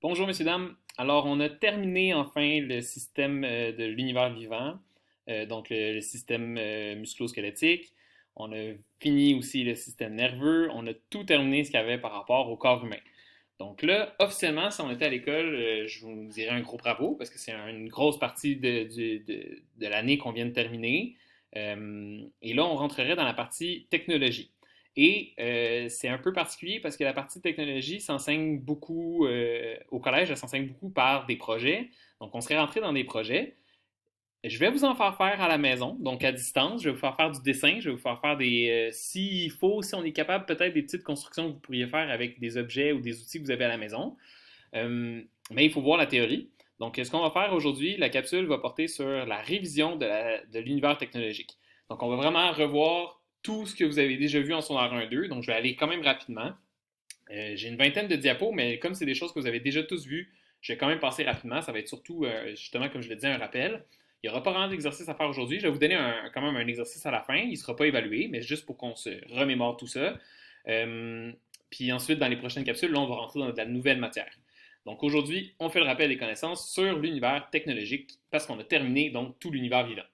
Bonjour, messieurs, dames. Alors, on a terminé enfin le système de l'univers vivant, donc le système musculo-squelettique. On a fini aussi le système nerveux. On a tout terminé ce qu'il y avait par rapport au corps humain. Donc là, officiellement, si on était à l'école, je vous dirais un gros bravo parce que c'est une grosse partie de l'année qu'on vient de terminer. Et là, on rentrerait dans la partie technologie. Et c'est un peu particulier parce que la partie technologie s'enseigne beaucoup au collège, elle s'enseigne beaucoup par des projets. Donc, on serait rentré dans des projets. Je vais vous en faire faire à la maison, donc à distance. Je vais vous faire faire du dessin, je vais vous faire faire s'il faut, si on est capable, peut-être des petites constructions que vous pourriez faire avec des objets ou des outils que vous avez à la maison. Mais il faut voir la théorie. Donc, ce qu'on va faire aujourd'hui, la capsule va porter sur la révision de l'univers technologique. Donc, on va vraiment revoir tout ce que vous avez déjà vu en secondaire 1-2. Donc, je vais aller quand même rapidement. J'ai une vingtaine de diapos, mais comme c'est des choses que vous avez déjà tous vues, je vais quand même passer rapidement. Ça va être surtout, justement, comme je le disais, un rappel. Il n'y aura pas vraiment d'exercice à faire aujourd'hui. Je vais vous donner quand même un exercice à la fin. Il ne sera pas évalué, mais juste pour qu'on se remémore tout ça. Puis ensuite, dans les prochaines capsules, là, on va rentrer dans de la nouvelle matière. Donc aujourd'hui, on fait le rappel des connaissances sur l'univers technologique parce qu'on a terminé donc tout l'univers vivant.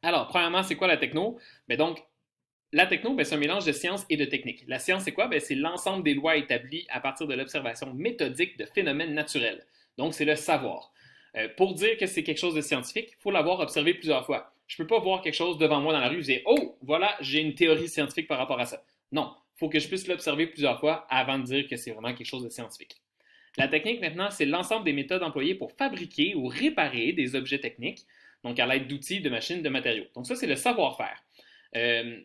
Alors, premièrement, c'est quoi la techno? Donc, la techno, c'est un mélange de science et de technique. La science, c'est quoi? C'est l'ensemble des lois établies à partir de l'observation méthodique de phénomènes naturels. Donc, c'est le savoir. Pour dire que c'est quelque chose de scientifique, il faut l'avoir observé plusieurs fois. Je ne peux pas voir quelque chose devant moi dans la rue et dire oh, voilà, j'ai une théorie scientifique par rapport à ça. Non, il faut que je puisse l'observer plusieurs fois avant de dire que c'est vraiment quelque chose de scientifique. La technique, maintenant, c'est l'ensemble des méthodes employées pour fabriquer ou réparer des objets techniques, donc à l'aide d'outils, de machines, de matériaux. Donc ça, c'est le savoir-faire. Euh,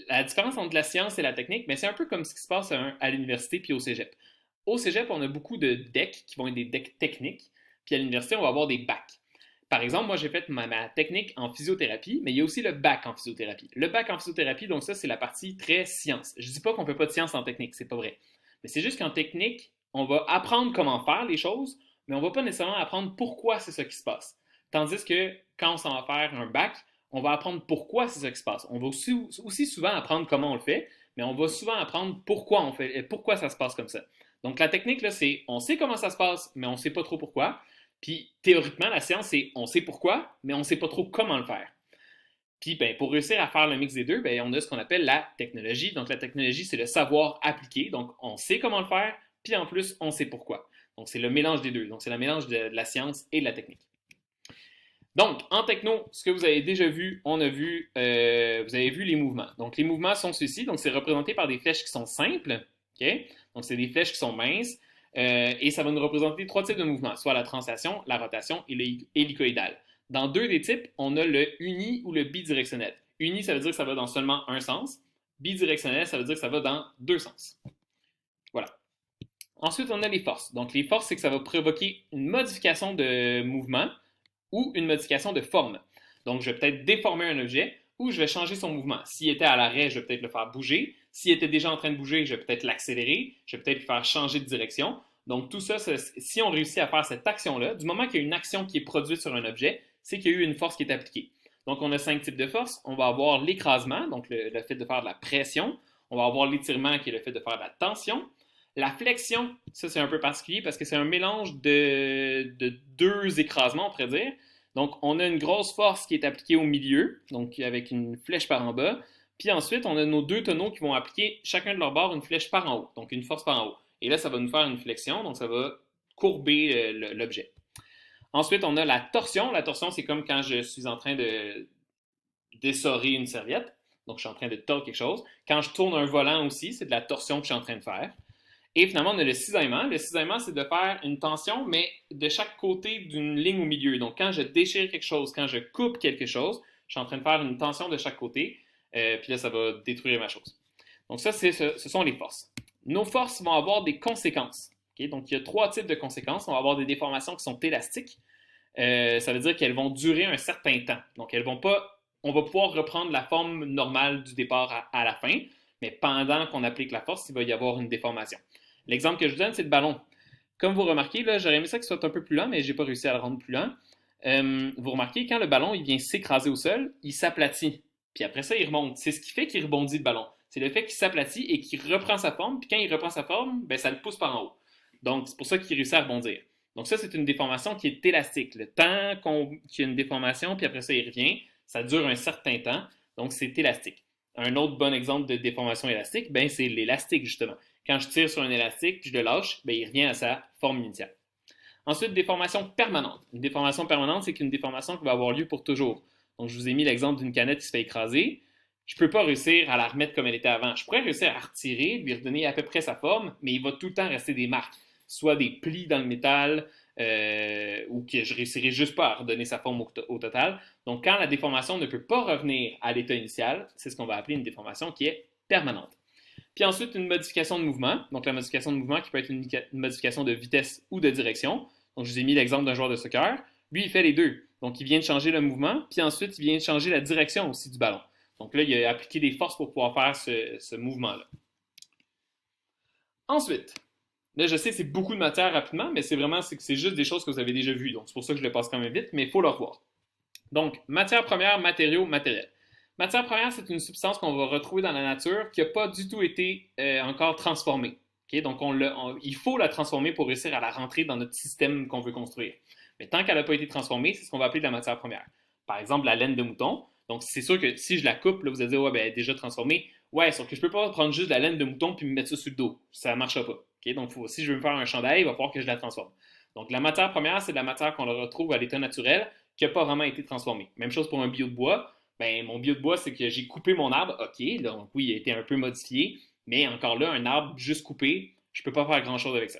la différence entre la science et la technique, c'est un peu comme ce qui se passe à l'université puis au cégep. Au cégep, on a beaucoup de decks qui vont être des decks techniques, puis à l'université, on va avoir des bacs. Par exemple, moi, j'ai fait ma technique en physiothérapie, mais il y a aussi le bac en physiothérapie. Le bac en physiothérapie, donc ça, c'est la partie très science. Je ne dis pas qu'on ne fait pas de science en technique, c'est pas vrai. Mais c'est juste qu'en technique, on va apprendre comment faire les choses, mais on ne va pas nécessairement apprendre pourquoi c'est ça qui se passe. Tandis que quand on s'en va faire un bac, on va apprendre pourquoi c'est ça qui se passe. On va aussi souvent apprendre comment on le fait, mais on va souvent apprendre pourquoi on fait, pourquoi ça se passe comme ça. Donc la technique, là, c'est on sait comment ça se passe, mais on ne sait pas trop pourquoi. Puis théoriquement, la science, c'est on sait pourquoi, mais on ne sait pas trop comment le faire. Puis pour réussir à faire le mix des deux, on a ce qu'on appelle la technologie. Donc la technologie, c'est le savoir appliqué. Donc on sait comment le faire, puis en plus, on sait pourquoi. Donc c'est le mélange des deux. Donc c'est le mélange de la science et de la technique. Donc, en techno, ce que vous avez déjà vu, vous avez vu les mouvements. Donc, les mouvements sont ceux-ci. Donc, c'est représenté par des flèches qui sont simples. Okay? Donc, c'est des flèches qui sont minces. Et ça va nous représenter trois types de mouvements, soit la translation, la rotation et l'hélicoïdal. Dans deux des types, on a le uni ou le bidirectionnel. Uni, ça veut dire que ça va dans seulement un sens. Bidirectionnel, ça veut dire que ça va dans deux sens. Voilà. Ensuite, on a les forces. Donc, les forces, c'est que ça va provoquer une modification de mouvement ou une modification de forme. Donc, je vais peut-être déformer un objet ou je vais changer son mouvement. S'il était à l'arrêt, je vais peut-être le faire bouger. S'il était déjà en train de bouger, je vais peut-être l'accélérer. Je vais peut-être le faire changer de direction. Donc, tout ça, si on réussit à faire cette action-là, du moment qu'il y a une action qui est produite sur un objet, c'est qu'il y a eu une force qui est appliquée. Donc, on a 5 types de forces. On va avoir l'écrasement, donc le fait de faire de la pression. On va avoir l'étirement, qui est le fait de faire de la tension. La flexion, ça c'est un peu particulier parce que c'est un mélange de deux écrasements, on pourrait dire. Donc, on a une grosse force qui est appliquée au milieu, donc avec une flèche par en bas. Puis ensuite, on a nos deux tonneaux qui vont appliquer chacun de leur bord une flèche par en haut, donc une force par en haut. Et là, ça va nous faire une flexion, donc ça va courber l'objet. Ensuite, on a la torsion. La torsion, c'est comme quand je suis en train de d'essorer une serviette. Donc, je suis en train de tordre quelque chose. Quand je tourne un volant aussi, c'est de la torsion que je suis en train de faire. Et finalement, on a le cisaillement. Le cisaillement, c'est de faire une tension, mais de chaque côté d'une ligne au milieu. Donc, quand je déchire quelque chose, quand je coupe quelque chose, je suis en train de faire une tension de chaque côté. Puis là, ça va détruire ma chose. Donc, ça, ce sont les forces. Nos forces vont avoir des conséquences. Okay? Donc, il y a trois types de conséquences. On va avoir des déformations qui sont élastiques. Ça veut dire qu'elles vont durer un certain temps. Donc, elles vont pas. On va pouvoir reprendre la forme normale du départ à la fin, mais pendant qu'on applique la force, il va y avoir une déformation. L'exemple que je vous donne, c'est le ballon. Comme vous remarquez, là, j'aurais aimé ça que ce soit un peu plus lent, mais je n'ai pas réussi à le rendre plus lent. Vous remarquez, quand le ballon il vient s'écraser au sol, il s'aplatit. Puis après ça, il remonte. C'est ce qui fait qu'il rebondit le ballon. C'est le fait qu'il s'aplatit et qu'il reprend sa forme. Puis quand il reprend sa forme, ça le pousse par en haut. Donc, c'est pour ça qu'il réussit à rebondir. Donc ça, c'est une déformation qui est élastique. Le temps qu'il y a une déformation, puis après ça, il revient, ça dure un certain temps, donc c'est élastique. Un autre bon exemple de déformation élastique, ben, c'est l'élastique, justement. Quand je tire sur un élastique, puis je le lâche, ben, il revient à sa forme initiale. Ensuite, déformation permanente. Une déformation permanente, c'est une déformation qui va avoir lieu pour toujours. Donc, je vous ai mis l'exemple d'une canette qui se fait écraser. Je ne peux pas réussir à la remettre comme elle était avant. Je pourrais réussir à retirer, lui redonner à peu près sa forme, mais il va tout le temps rester des marques, soit des plis dans le métal, ou que je ne réussirai juste pas à redonner sa forme au total. Donc, quand la déformation ne peut pas revenir à l'état initial, c'est ce qu'on va appeler une déformation qui est permanente. Puis ensuite, une modification de mouvement. Donc, la modification de mouvement qui peut être une modification de vitesse ou de direction. Donc, je vous ai mis l'exemple d'un joueur de soccer. Lui, il fait les deux. Donc, il vient de changer le mouvement, puis ensuite, il vient de changer la direction aussi du ballon. Donc là, il a appliqué des forces pour pouvoir faire ce mouvement-là. Ensuite, là, je sais que c'est beaucoup de matière rapidement, mais c'est juste des choses que vous avez déjà vues. Donc, c'est pour ça que je le passe quand même vite, mais il faut le revoir. Donc, matière première, matériaux, matériel. Matière première, c'est une substance qu'on va retrouver dans la nature qui n'a pas du tout été encore transformée. Okay? Donc, il faut la transformer pour réussir à la rentrer dans notre système qu'on veut construire. Mais tant qu'elle n'a pas été transformée, c'est ce qu'on va appeler de la matière première. Par exemple, la laine de mouton. Donc, c'est sûr que si je la coupe, là, vous allez dire, ouais, ben, elle est déjà transformée. Ouais, sauf que je ne peux pas prendre juste de la laine de mouton puis me mettre ça sur le dos. Ça ne marchera pas. Okay? Donc, si je veux me faire un chandail, il va falloir que je la transforme. Donc, la matière première, c'est de la matière qu'on retrouve à l'état naturel qui n'a pas vraiment été transformée. Même chose pour un bio de bois. Ben, mon bio de bois, c'est que j'ai coupé mon arbre. OK, donc oui, il a été un peu modifié. Mais encore là, un arbre juste coupé, je ne peux pas faire grand-chose avec ça.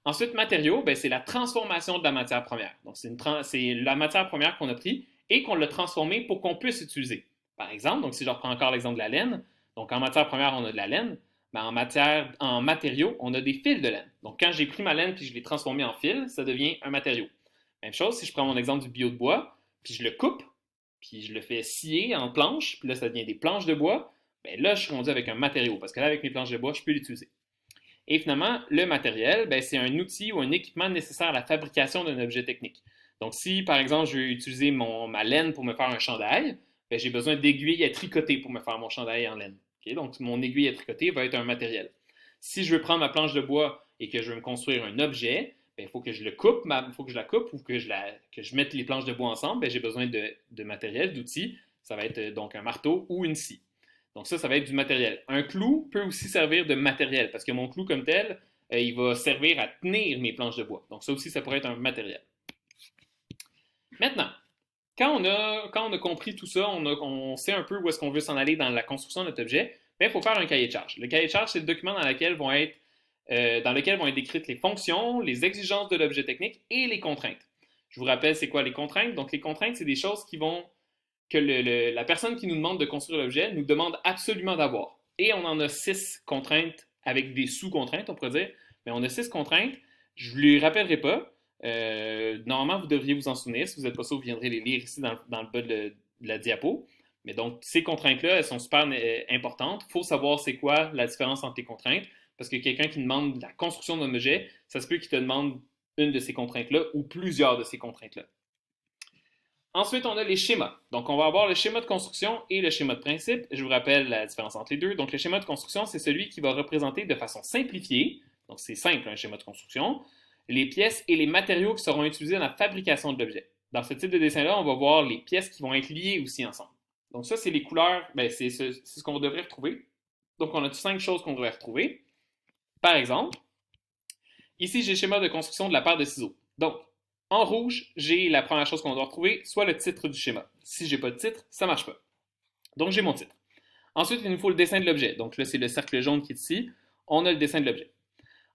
Ensuite, matériaux, ben, c'est la transformation de la matière première. Donc, c'est la matière première qu'on a pris et qu'on l'a transformée pour qu'on puisse utiliser. Par exemple, donc si je reprends encore l'exemple de la laine, donc en matière première, on a de la laine, mais en matériaux, on a des fils de laine. Donc, quand j'ai pris ma laine puis je l'ai transformée en fil, ça devient un matériau. Même chose, si je prends mon exemple du bio de bois, puis je le coupe, puis je le fais scier en planches, puis là, ça devient des planches de bois, bien là, je suis rendu avec un matériau, parce que là, avec mes planches de bois, je peux l'utiliser. Et finalement, le matériel, bien, c'est un outil ou un équipement nécessaire à la fabrication d'un objet technique. Donc, si, par exemple, je veux utiliser ma laine pour me faire un chandail, bien, j'ai besoin d'aiguilles à tricoter pour me faire mon chandail en laine. Okay? Donc, mon aiguille à tricoter va être un matériel. Si je veux prendre ma planche de bois et que je veux me construire un objet, il faut que je le coupe, il faut que je la coupe ou que je mette les planches de bois ensemble. Bien, j'ai besoin de matériel, d'outils. Ça va être donc un marteau ou une scie. Donc ça va être du matériel. Un clou peut aussi servir de matériel parce que mon clou comme tel, il va servir à tenir mes planches de bois. Donc ça aussi, ça pourrait être un matériel. Maintenant, quand on a compris tout ça, on sait un peu où est-ce qu'on veut s'en aller dans la construction de notre objet, il faut faire un cahier de charge. Le cahier de charge, c'est le document dans lequel vont être décrites les fonctions, les exigences de l'objet technique et les contraintes. Je vous rappelle, c'est quoi les contraintes? Donc, les contraintes, c'est des choses que la personne qui nous demande de construire l'objet nous demande absolument d'avoir. Et on en a 6 contraintes avec des sous-contraintes, on pourrait dire. Mais on a 6 contraintes. Je ne vous les rappellerai pas. Normalement, vous devriez vous en souvenir. Si vous n'êtes pas sûr, vous viendrez les lire ici dans le bas de la diapo. Mais donc, ces contraintes-là, elles sont super importantes. Il faut savoir c'est quoi la différence entre les contraintes. Parce que quelqu'un qui demande la construction d'un objet, ça se peut qu'il te demande une de ces contraintes-là ou plusieurs de ces contraintes-là. Ensuite, on a les schémas. Donc, on va avoir le schéma de construction et le schéma de principe. Je vous rappelle la différence entre les deux. Donc, le schéma de construction, c'est celui qui va représenter de façon simplifiée, donc c'est simple un schéma de construction, les pièces et les matériaux qui seront utilisés dans la fabrication de l'objet. Dans ce type de dessin-là, on va voir les pièces qui vont être liées aussi ensemble. Donc ça, c'est les couleurs, c'est ce qu'on devrait retrouver. Donc, on a 5 choses qu'on devrait retrouver. Par exemple, ici, j'ai le schéma de construction de la paire de ciseaux. Donc, en rouge, j'ai la première chose qu'on doit retrouver, soit le titre du schéma. Si j'ai pas de titre, ça marche pas. Donc, j'ai mon titre. Ensuite, il nous faut le dessin de l'objet. Donc là, c'est le cercle jaune qui est ici. On a le dessin de l'objet.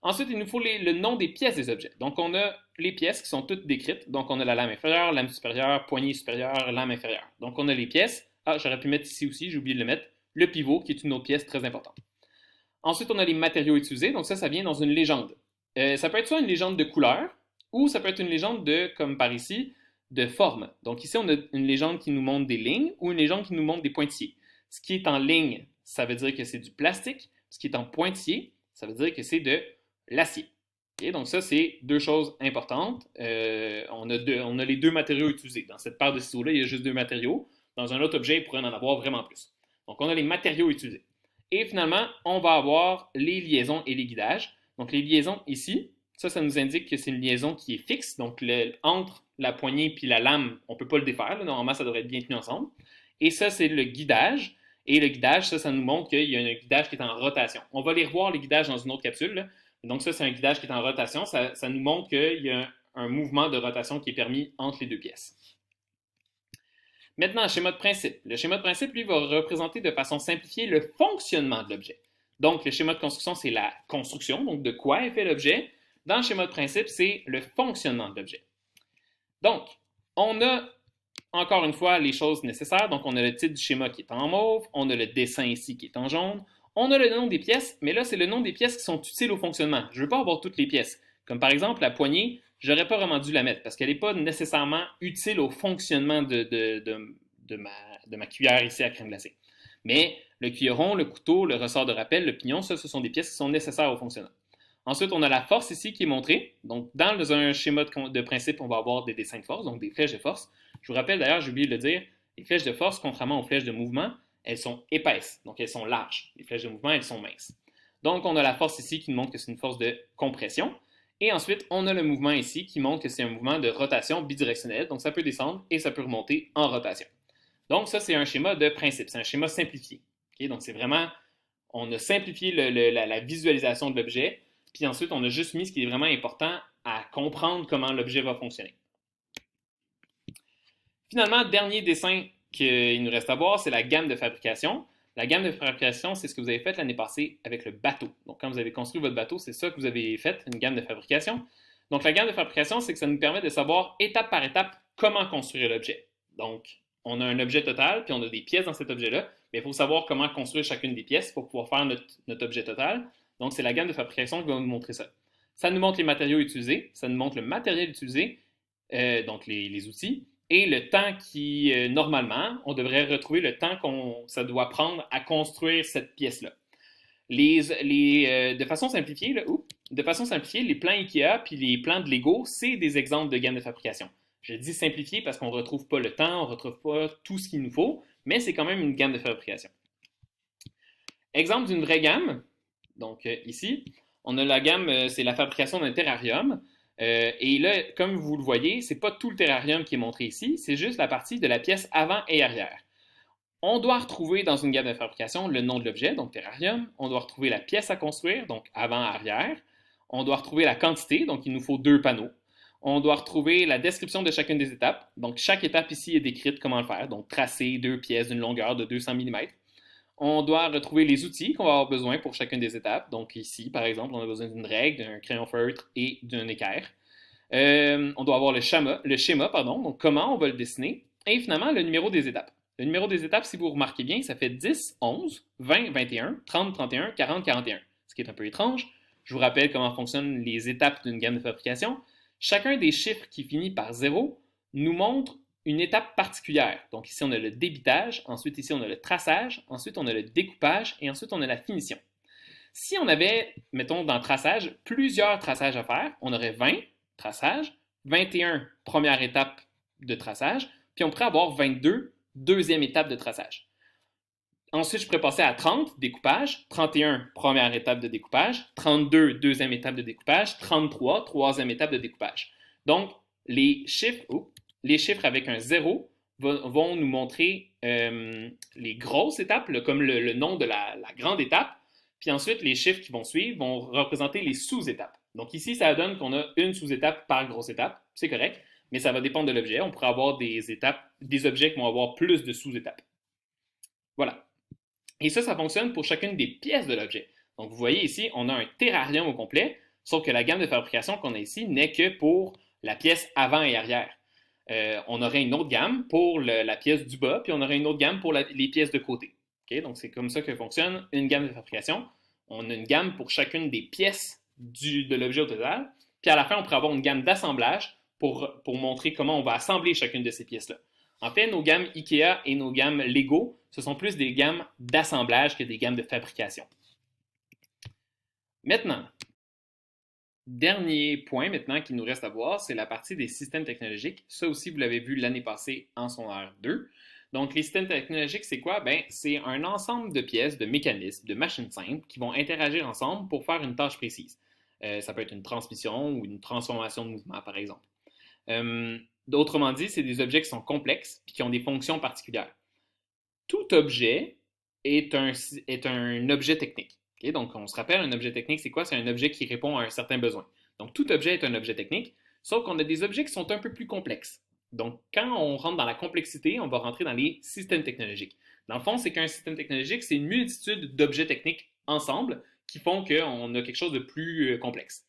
Ensuite, il nous faut le nom des pièces des objets. Donc, on a les pièces qui sont toutes décrites. Donc, on a la lame inférieure, lame supérieure, poignée supérieure, lame inférieure. Donc, on a les pièces. Ah, j'aurais pu mettre ici aussi, j'ai oublié de le mettre. Le pivot, qui est une autre pièce très importante. Ensuite, on a les matériaux utilisés. Donc, ça vient dans une légende. Ça peut être soit une légende de couleur, ou ça peut être une légende comme par ici, de forme. Donc ici, on a une légende qui nous montre des lignes ou une légende qui nous montre des pointillés. Ce qui est en ligne, ça veut dire que c'est du plastique. Ce qui est en pointillé, ça veut dire que c'est de l'acier. Okay? Donc ça, c'est 2 choses importantes. On a les 2 matériaux utilisés. Dans cette paire de ciseaux-là, il y a juste 2 matériaux. Dans un autre objet, il pourrait en avoir vraiment plus. Donc on a les matériaux utilisés. Et finalement, on va avoir les liaisons et les guidages. Donc les liaisons ici, Ça nous indique que c'est une liaison qui est fixe. Donc, entre la poignée et la lame, on ne peut pas le défaire. Là. Normalement, ça devrait être bien tenu ensemble. Et ça, c'est le guidage. Et le guidage, ça nous montre qu'il y a un guidage qui est en rotation. On va les revoir, les guidages, dans une autre capsule. Là. Donc, ça, c'est un guidage qui est en rotation. Ça nous montre qu'il y a un mouvement de rotation qui est permis entre les deux pièces. Maintenant, le schéma de principe. Le schéma de principe, lui, va représenter de façon simplifiée le fonctionnement de l'objet. Donc, le schéma de construction, c'est la construction, donc de quoi est fait l'objet. Dans le schéma de principe, c'est le fonctionnement de l'objet. Donc, on a encore une fois les choses nécessaires. Donc, on a le titre du schéma qui est en mauve, on a le dessin ici qui est en jaune, on a le nom des pièces, mais là, c'est le nom des pièces qui sont utiles au fonctionnement. Je ne veux pas avoir toutes les pièces. Comme par exemple, la poignée, je n'aurais pas vraiment dû la mettre parce qu'elle n'est pas nécessairement utile au fonctionnement de ma cuillère ici à crème glacée. Mais le cuilleron, le couteau, le ressort de rappel, le pignon, ça, ce sont des pièces qui sont nécessaires au fonctionnement. Ensuite, on a la force ici qui est montrée. Donc, dans un schéma de principe, on va avoir des dessins de force, donc des flèches de force. Je vous rappelle d'ailleurs, j'ai oublié de le dire, les flèches de force, contrairement aux flèches de mouvement, elles sont épaisses, donc elles sont larges. Les flèches de mouvement, elles sont minces. Donc, on a la force ici qui nous montre que c'est une force de compression. Et ensuite, on a le mouvement ici qui montre que c'est un mouvement de rotation bidirectionnelle. Donc, ça peut descendre et ça peut remonter en rotation. Donc, ça, c'est un schéma de principe. C'est un schéma simplifié. Okay? Donc, c'est vraiment, on a simplifié la visualisation de l'objet. Puis ensuite, on a juste mis ce qui est vraiment important à comprendre comment l'objet va fonctionner. Finalement, dernier dessin qu'il nous reste à voir, c'est la gamme de fabrication. La gamme de fabrication, c'est ce que vous avez fait l'année passée avec le bateau. Donc, quand vous avez construit votre bateau, c'est ça que vous avez fait, une gamme de fabrication. Donc, la gamme de fabrication, c'est que ça nous permet de savoir étape par étape comment construire l'objet. Donc, on a un objet total, puis on a des pièces dans cet objet-là, mais il faut savoir comment construire chacune des pièces pour pouvoir faire notre objet total. Donc, c'est la gamme de fabrication qui va nous montrer ça. Ça nous montre les matériaux utilisés, ça nous montre le matériel utilisé, donc les outils, et le temps qui, normalement, on devrait retrouver le temps ça doit prendre à construire cette pièce-là. De façon simplifiée, les plans IKEA puis les plans de Lego, c'est des exemples de gamme de fabrication. Je dis simplifié parce qu'on ne retrouve pas le temps, on ne retrouve pas tout ce qu'il nous faut, mais c'est quand même une gamme de fabrication. Exemple d'une vraie gamme, donc ici, on a la gamme, c'est la fabrication d'un terrarium. Et là, comme vous le voyez, ce n'est pas tout le terrarium qui est montré ici, c'est juste la partie de la pièce avant et arrière. On doit retrouver dans une gamme de fabrication le nom de l'objet, donc terrarium. On doit retrouver la pièce à construire, donc avant-arrière. On doit retrouver la quantité, donc il nous faut 2 panneaux. On doit retrouver la description de chacune des étapes. Donc chaque étape ici est décrite comment le faire, donc tracer 2 pièces d'une longueur de 200 mm. On doit retrouver les outils qu'on va avoir besoin pour chacune des étapes. Donc ici, par exemple, on a besoin d'une règle, d'un crayon feutre et d'un équerre. On doit avoir le schéma, donc comment on va le dessiner. Et finalement, le numéro des étapes. Le numéro des étapes, si vous remarquez bien, ça fait 10, 11, 20, 21, 30, 31, 40, 41. Ce qui est un peu étrange. Je vous rappelle comment fonctionnent les étapes d'une gamme de fabrication. Chacun des chiffres qui finit par 0 nous montre une étape particulière. Donc ici, on a le débitage, ensuite ici, on a le traçage, ensuite, on a le découpage et ensuite, on a la finition. Si on avait, mettons, dans le traçage, plusieurs traçages à faire, on aurait 20 traçages, 21 première étape de traçage, puis on pourrait avoir 22 deuxième étape de traçage. Ensuite, je pourrais passer à 30, découpage, 31, première étape de découpage, 32, deuxième étape de découpage, 33, troisième étape de découpage. Donc, les chiffres avec un 0 vont nous montrer les grosses étapes, comme le nom de la grande étape. Puis ensuite, les chiffres qui vont suivre vont représenter les sous-étapes. Donc ici, ça donne qu'on a une sous-étape par grosse étape. C'est correct, mais ça va dépendre de l'objet. On pourrait avoir des objets qui vont avoir plus de sous-étapes. Voilà. Et ça fonctionne pour chacune des pièces de l'objet. Donc vous voyez ici, on a un terrarium au complet, sauf que la gamme de fabrication qu'on a ici n'est que pour la pièce avant et arrière. On aurait une autre gamme pour la pièce du bas, puis on aurait une autre gamme pour les pièces de côté. Okay? Donc, c'est comme ça que fonctionne une gamme de fabrication. On a une gamme pour chacune des pièces de l'objet au total. Puis à la fin, on pourrait avoir une gamme d'assemblage pour montrer comment on va assembler chacune de ces pièces-là. En fait, nos gammes IKEA et nos gammes Lego, ce sont plus des gammes d'assemblage que des gammes de fabrication. Maintenant, dernier point maintenant qu'il nous reste à voir, c'est la partie des systèmes technologiques. Ça aussi, vous l'avez vu l'année passée en secondaire 2. Donc, les systèmes technologiques, c'est quoi? C'est un ensemble de pièces, de mécanismes, de machines simples qui vont interagir ensemble pour faire une tâche précise. Ça peut être une transmission ou une transformation de mouvement, par exemple. Autrement dit, c'est des objets qui sont complexes et qui ont des fonctions particulières. Tout objet est un objet technique. Okay? Donc, on se rappelle, un objet technique, c'est quoi? C'est un objet qui répond à un certain besoin. Donc, tout objet est un objet technique, sauf qu'on a des objets qui sont un peu plus complexes. Donc, quand on rentre dans la complexité, on va rentrer dans les systèmes technologiques. Dans le fond, c'est qu'un système technologique, c'est une multitude d'objets techniques ensemble qui font qu'on a quelque chose de plus complexe.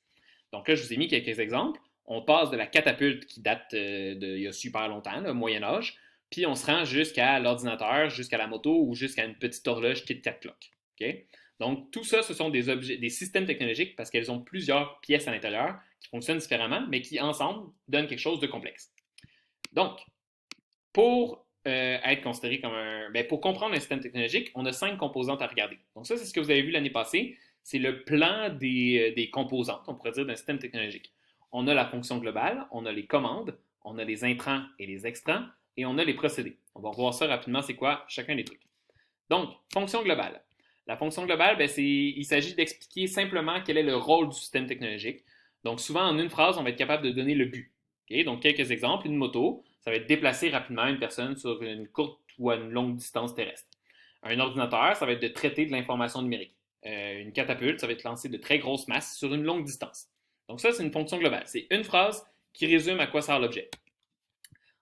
Donc là, je vous ai mis quelques exemples. On passe de la catapulte qui date d'il y a super longtemps, le Moyen Âge, puis on se rend jusqu'à l'ordinateur, jusqu'à la moto ou jusqu'à une petite horloge Kit Kat Clock. Okay? Donc tout ça, ce sont des objets, des systèmes technologiques parce qu'elles ont plusieurs pièces à l'intérieur qui fonctionnent différemment, mais qui ensemble donnent quelque chose de complexe. Donc, pour être considéré comme pour comprendre un système technologique, on a 5 composantes à regarder. Donc ça, c'est ce que vous avez vu l'année passée. C'est le plan des composantes, on pourrait dire, d'un système technologique. On a la fonction globale, on a les commandes, on a les intrants et les extrants, et on a les procédés. On va revoir ça rapidement, c'est quoi chacun des trucs. Donc, fonction globale. La fonction globale, il s'agit d'expliquer simplement quel est le rôle du système technologique. Donc, souvent, en une phrase, on va être capable de donner le but. Okay? Donc, quelques exemples. Une moto, ça va être déplacer rapidement une personne sur une courte ou une longue distance terrestre. Un ordinateur, ça va être de traiter de l'information numérique. Une catapulte, ça va être lancer de très grosses masses sur une longue distance. Donc ça, c'est une fonction globale. C'est une phrase qui résume à quoi sert l'objet.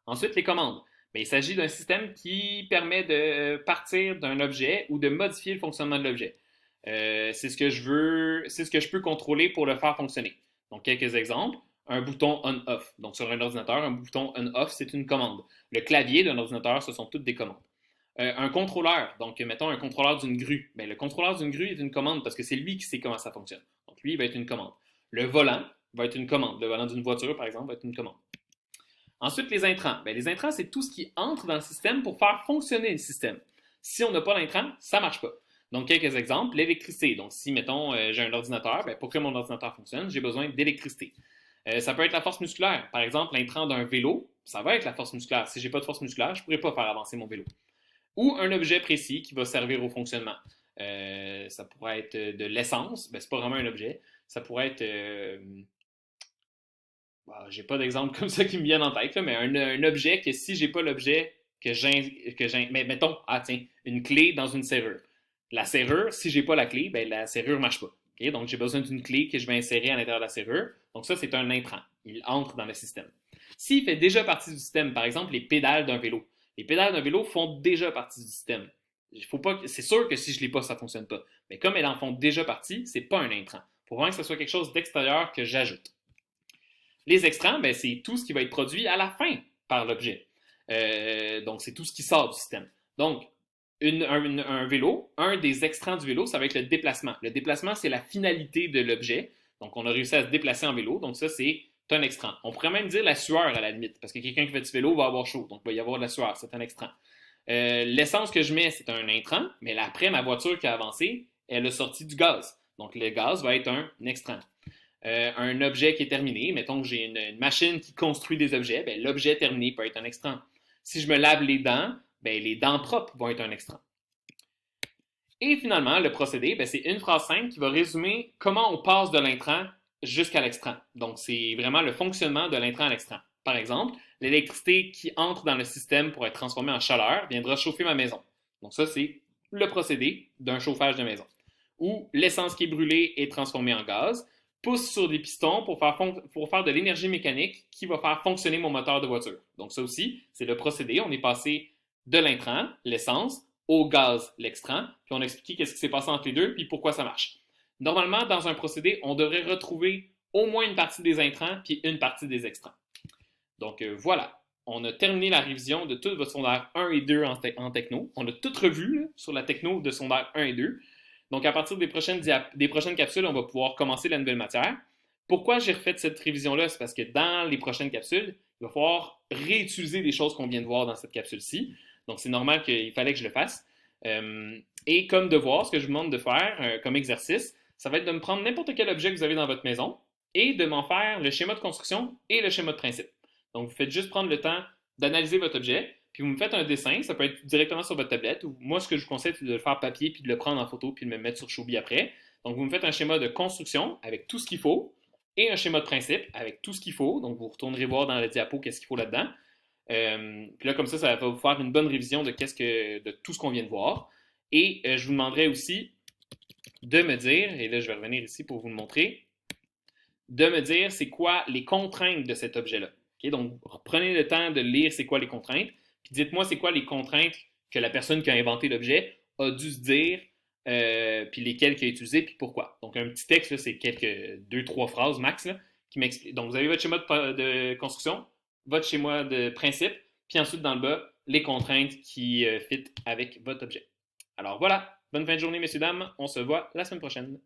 Ensuite, les commandes. Il s'agit d'un système qui permet de partir d'un objet ou de modifier le fonctionnement de l'objet. C'est ce que je peux contrôler pour le faire fonctionner. Donc, quelques exemples. Un bouton on-off. Donc, sur un ordinateur, un bouton on-off, c'est une commande. Le clavier d'un ordinateur, ce sont toutes des commandes. Un contrôleur, donc mettons un contrôleur d'une grue. Le contrôleur d'une grue est une commande parce que c'est lui qui sait comment ça fonctionne. Donc, lui, il va être une commande. Le volant va être une commande. Le volant d'une voiture, par exemple, va être une commande. Ensuite, les intrants. Les intrants, c'est tout ce qui entre dans le système pour faire fonctionner le système. Si on n'a pas l'intrant, ça ne marche pas. Donc, quelques exemples. L'électricité. Donc, si, mettons, j'ai un ordinateur, pour que mon ordinateur fonctionne, j'ai besoin d'électricité. Ça peut être la force musculaire. Par exemple, l'intrant d'un vélo, ça va être la force musculaire. Si je n'ai pas de force musculaire, je ne pourrais pas faire avancer mon vélo. Ou un objet précis qui va servir au fonctionnement. Ça pourrait être de l'essence. C'est pas vraiment un objet. Ça pourrait être... j'ai pas d'exemple comme ça qui me viennent en tête, là, mais un objet que si j'ai pas l'objet mais mettons, une clé dans une serrure. La serrure, si j'ai pas la clé, la serrure marche pas. Okay? Donc j'ai besoin d'une clé que je vais insérer à l'intérieur de la serrure. Donc ça, c'est un intrant. Il entre dans le système. S'il fait déjà partie du système, par exemple les pédales d'un vélo. Les pédales d'un vélo font déjà partie du système. C'est sûr que si je ne l'ai pas, ça ne fonctionne pas. Mais comme elles en font déjà partie, ce n'est pas un intrant. Il faut vraiment que ce soit quelque chose d'extérieur que j'ajoute. Les extrants, c'est tout ce qui va être produit à la fin par l'objet. Donc, c'est tout ce qui sort du système. Donc, un vélo, un des extrants du vélo, ça va être le déplacement. Le déplacement, c'est la finalité de l'objet. Donc, on a réussi à se déplacer en vélo. Donc, ça, c'est un extrant. On pourrait même dire la sueur à la limite, parce que quelqu'un qui fait du vélo va avoir chaud. Donc, il va y avoir de la sueur. C'est un extrant. L'essence que je mets, c'est un intrant. Mais après, ma voiture qui a avancé, elle a sorti du gaz. Donc, le gaz va être un extrant. Un objet qui est terminé, mettons que j'ai une machine qui construit des objets, l'objet terminé peut être un extrant. Si je me lave les dents, les dents propres vont être un extrant. Et finalement, le procédé, c'est une phrase simple qui va résumer comment on passe de l'intrant jusqu'à l'extrant. Donc, c'est vraiment le fonctionnement de l'intrant à l'extrant. Par exemple, l'électricité qui entre dans le système pour être transformée en chaleur viendra chauffer ma maison. Donc ça, c'est le procédé d'un chauffage de maison. Ou l'essence qui est brûlée est transformée en gaz, pousse sur des pistons pour faire de l'énergie mécanique qui va faire fonctionner mon moteur de voiture. Donc ça aussi, c'est le procédé. On est passé de l'intrant, l'essence, au gaz, l'extrant, puis on a expliqué qu'est-ce qui s'est passé entre les deux, puis pourquoi ça marche. Normalement, dans un procédé, on devrait retrouver au moins une partie des intrants, puis une partie des extrants. Donc voilà, on a terminé la révision de tout votre secondaire 1 et 2 en techno. On a tout revu là, sur la techno de secondaire 1 et 2. Donc, à partir des prochaines capsules, on va pouvoir commencer la nouvelle matière. Pourquoi j'ai refait cette révision-là? C'est parce que dans les prochaines capsules, il va falloir réutiliser des choses qu'on vient de voir dans cette capsule-ci. Donc, c'est normal qu'il fallait que je le fasse. Et comme devoir, ce que je vous demande de faire comme exercice, ça va être de me prendre n'importe quel objet que vous avez dans votre maison et de m'en faire le schéma de construction et le schéma de principe. Donc, vous faites juste prendre le temps d'analyser votre objet, puis vous me faites un dessin, ça peut être directement sur votre tablette, ou moi, ce que je vous conseille, c'est de le faire papier, puis de le prendre en photo, puis de me mettre sur Shobi après. Donc, vous me faites un schéma de construction avec tout ce qu'il faut et un schéma de principe avec tout ce qu'il faut. Donc, vous retournerez voir dans le diapo qu'est-ce qu'il faut là-dedans. Puis là, comme ça va vous faire une bonne révision de tout ce qu'on vient de voir. Et je vous demanderai aussi de me dire, et là, je vais revenir ici pour vous le montrer, de me dire c'est quoi les contraintes de cet objet-là. Okay? Donc, prenez le temps de lire c'est quoi les contraintes, puis dites-moi c'est quoi les contraintes que la personne qui a inventé l'objet a dû se dire, puis lesquelles qu'il a utilisées, puis pourquoi. Donc, un petit texte, là, c'est quelques 2-3 phrases max, là, qui m'explique. Donc, vous avez votre schéma de construction, votre schéma de principe, puis ensuite, dans le bas, les contraintes qui fit avec votre objet. Alors voilà, bonne fin de journée, messieurs, dames. On se voit la semaine prochaine.